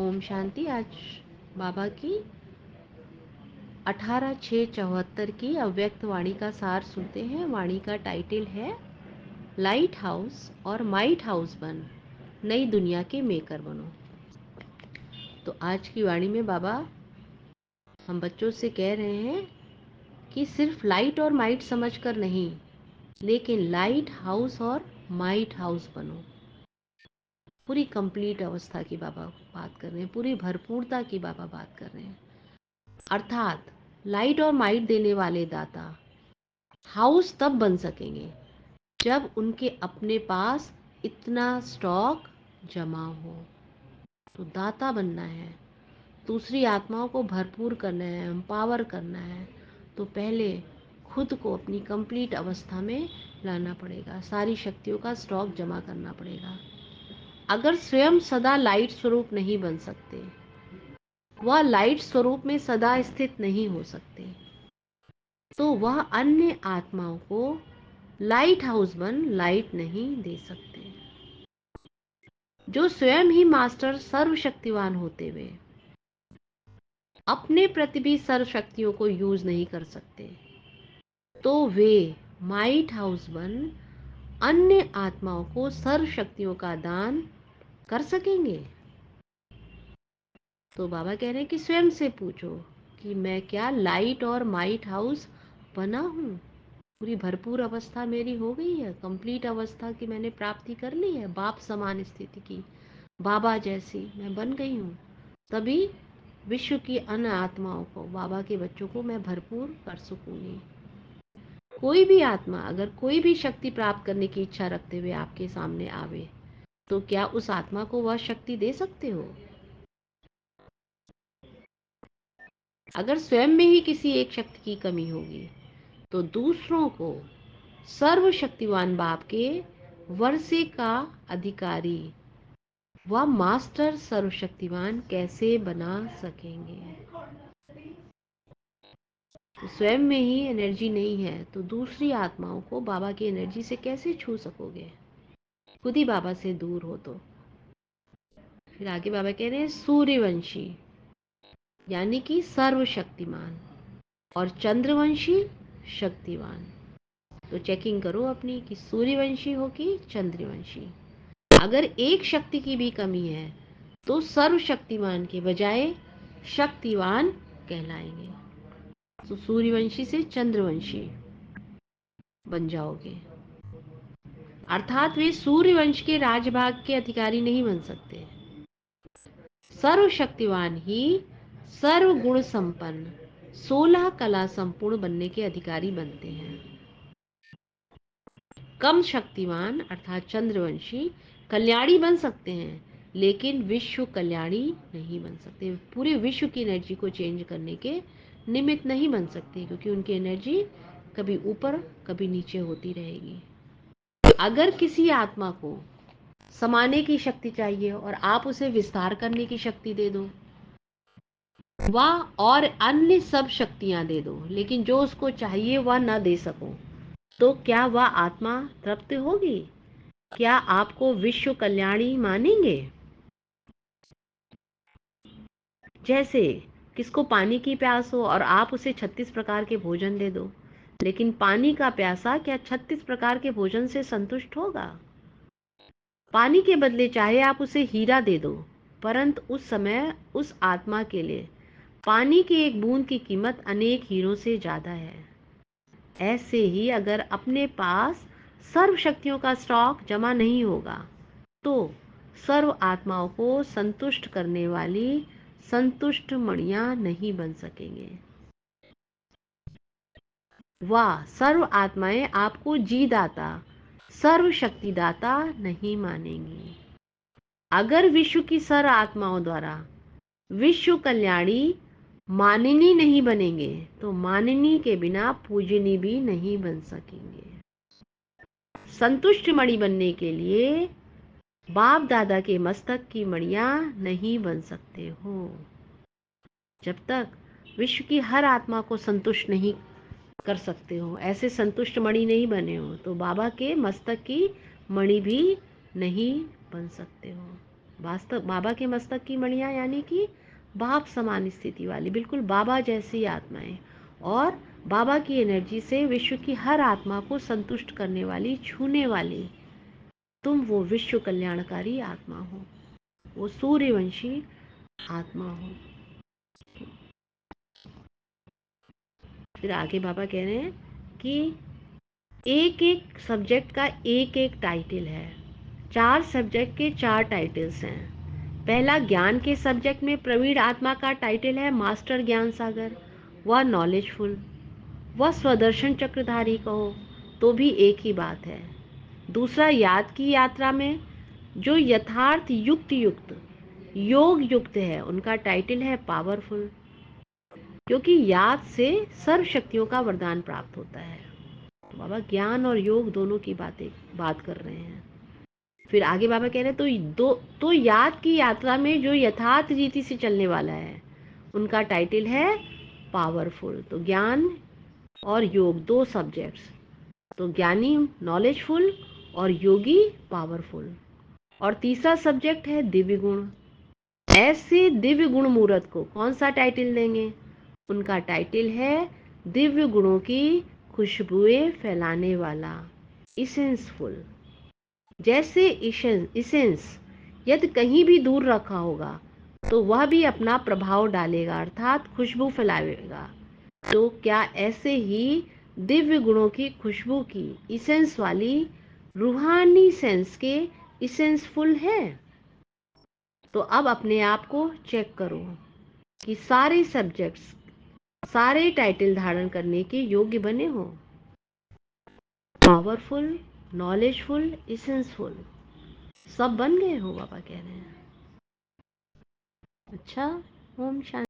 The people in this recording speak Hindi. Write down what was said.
ओम शांति। आज बाबा की 18/6/74 की अव्यक्त वाणी का सार सुनते हैं। वाणी का टाइटल है लाइट हाउस और माइट हाउस बन, नई दुनिया के मेकर बनो। तो आज की वाणी में बाबा हम बच्चों से कह रहे हैं कि सिर्फ लाइट और माइट समझकर नहीं, लेकिन लाइट हाउस और माइट हाउस बनो। पूरी कंप्लीट अवस्था की बाबा बात कर रहे हैं, पूरी भरपूरता की बाबा बात कर रहे हैं। अर्थात लाइट और माइट देने वाले दाता हाउस तब बन सकेंगे जब उनके अपने पास इतना स्टॉक जमा हो। तो दाता बनना है, दूसरी आत्माओं को भरपूर करना है, एम्पावर करना है, तो पहले खुद को अपनी कंप्लीट अवस्था में लाना पड़ेगा, सारी शक्तियों का स्टॉक जमा करना पड़ेगा। अगर स्वयं सदा लाइट स्वरूप नहीं बन सकते, वह लाइट स्वरूप में सदा स्थित नहीं हो सकते, तो वह अन्य आत्माओं को लाइट हाउस बन लाइट नहीं दे सकते। जो स्वयं ही मास्टर सर्वशक्तिवान होते हुए अपने प्रति भी सर्व शक्तियों को यूज नहीं कर सकते, तो वे माइट हाउस बन अन्य आत्माओं को सर्व शक्तियों का दान कर सकेंगे। तो बाबा कह रहे हैं कि स्वयं से पूछो कि मैं क्या लाइट और माइट हाउस बना हूँ? पूरी भरपूर अवस्था मेरी हो गई है, कंप्लीट अवस्था की मैंने प्राप्ति कर ली है, बाप समान स्थिति की, बाबा जैसी मैं बन गई हूँ। तभी विश्व की अन्य आत्माओं को, बाबा के बच्चों को मैं भरपूर कर सकूंगी। कोई भी आत्मा अगर कोई भी शक्ति प्राप्त करने की इच्छा रखते हुए आपके सामने आवे, तो क्या उस आत्मा को वह शक्ति दे सकते हो? अगर स्वयं में ही किसी एक शक्ति की कमी होगी, तो दूसरों को सर्वशक्तिवान बाप के वर्षे का अधिकारी व मास्टर सर्वशक्तिवान कैसे बना सकेंगे? तो स्वयं में ही एनर्जी नहीं है, तो दूसरी आत्माओं को बाबा की एनर्जी से कैसे छू सकोगे? खुद ही बाबा से दूर हो तो। फिर आगे बाबा कह रहे हैं सूर्यवंशी यानी कि सर्वशक्तिमान और चंद्रवंशी शक्तिवान। तो चेकिंग करो अपनी कि सूर्यवंशी हो कि चंद्रवंशी। अगर एक शक्ति की भी कमी है तो सर्वशक्तिमान के बजाय शक्तिवान कहलाएंगे। तो सूर्यवंशी से चंद्रवंशी बन जाओगे। अर्थात वे सूर्यवंश के राजभाग के अधिकारी नहीं बन सकते। सर्वशक्तिवान ही सर्वगुण संपन्न 16 कला संपूर्ण बनने के अधिकारी बनते हैं। कम शक्तिवान अर्थात चंद्रवंशी कल्याणी बन सकते हैं, लेकिन विश्व कल्याणी नहीं बन सकते। पूरे विश्व की एनर्जी को चेंज करने के निमित्त नहीं बन सकते, क्योंकि उनकी एनर्जी कभी ऊपर कभी नीचे होती रहेगी। अगर किसी आत्मा को समाने की शक्ति चाहिए और आप उसे विस्तार करने की शक्ति दे दो, वह और अन्य सब शक्तियां दे दो, लेकिन जो उसको चाहिए वह न दे सको, तो क्या वह आत्मा तृप्त होगी? क्या आपको विश्व कल्याणी मानेंगे? जैसे किसको पानी की प्यास हो और आप उसे 36 प्रकार के भोजन दे दो, लेकिन पानी का प्यासा क्या 36 प्रकार के भोजन से संतुष्ट होगा? पानी के बदले चाहे आप उसे हीरा दे दो, परंतु उस समय उस आत्मा के लिए पानी की एक बूंद की कीमत अनेक हीरों से ज्यादा है। ऐसे ही अगर अपने पास सर्व शक्तियों का स्टॉक जमा नहीं होगा, तो सर्व आत्माओं को संतुष्ट करने वाली संतुष्ट मणियां नहीं बन सकेंगे। वह सर्व आत्माएं आपको जीदाता सर्व शक्तिदाता नहीं मानेंगी। अगर विश्व की सर्व आत्माओं द्वारा विश्व कल्याणी माननी नहीं बनेंगे, तो माननी के बिना पूजनी भी नहीं बन सकेंगे। संतुष्ट मणि बनने के लिए बाप दादा के मस्तक की मणियां नहीं बन सकते हो। जब तक विश्व की हर आत्मा को संतुष्ट नहीं कर सकते हो, ऐसे संतुष्ट मणि नहीं बने हो, तो बाबा के मस्तक की मणि भी नहीं बन सकते हो। वास्तव बाबा के मस्तक की मणियाँ यानी कि बाप समान स्थिति वाली, बिल्कुल बाबा जैसी आत्माएं, और बाबा की एनर्जी से विश्व की हर आत्मा को संतुष्ट करने वाली, छूने वाली, तुम वो विश्व कल्याणकारी आत्मा हो, वो सूर्यवंशी आत्मा हो। फिर आगे बाबा कह रहे हैं कि एक एक सब्जेक्ट का एक एक टाइटल है। 4 सब्जेक्ट के 4 टाइटल्स हैं। पहला ज्ञान के सब्जेक्ट में प्रवीण आत्मा का टाइटल है मास्टर ज्ञान सागर, वह नॉलेजफुल, वह स्वदर्शन चक्रधारी कहो तो भी एक ही बात है। दूसरा याद की यात्रा में जो यथार्थ युक्त युक्त योग युक्त है, उनका टाइटल है पावरफुल, क्योंकि याद से सर्व शक्तियों का वरदान प्राप्त होता है। तो बाबा ज्ञान और योग दोनों की बात कर रहे हैं। फिर आगे बाबा कह रहे हैं तो याद की यात्रा में जो यथार्थ रीति से चलने वाला है, उनका टाइटल है पावरफुल। तो ज्ञान और योग 2 सब्जेक्ट्स, तो ज्ञानी नॉलेजफुल और योगी पावरफुल। और तीसरा सब्जेक्ट है दिव्य गुण। ऐसे दिव्य गुण मूर्त को कौन सा टाइटल देंगे? उनका टाइटल है दिव्य गुणों की खुशबुएं फैलाने वाला, इसेंसफुल। जैसे इसेंस यदि कहीं भी दूर रखा होगा तो वह भी अपना प्रभाव डालेगा, अर्थात खुशबू फैलाएगा। तो क्या ऐसे ही दिव्य गुणों की खुशबू की इसेंस वाली रूहानी सेंस के इसेंसफुल है? तो अब अपने आप को चेक करो कि सारे सब्जेक्ट्स, सारे टाइटल धारण करने के योग्य बने हो। पावरफुल, नॉलेजफुल, इसेंसफुल, सब बन गए हो, बाबा कह रहे हैं। अच्छा, ओम शांति।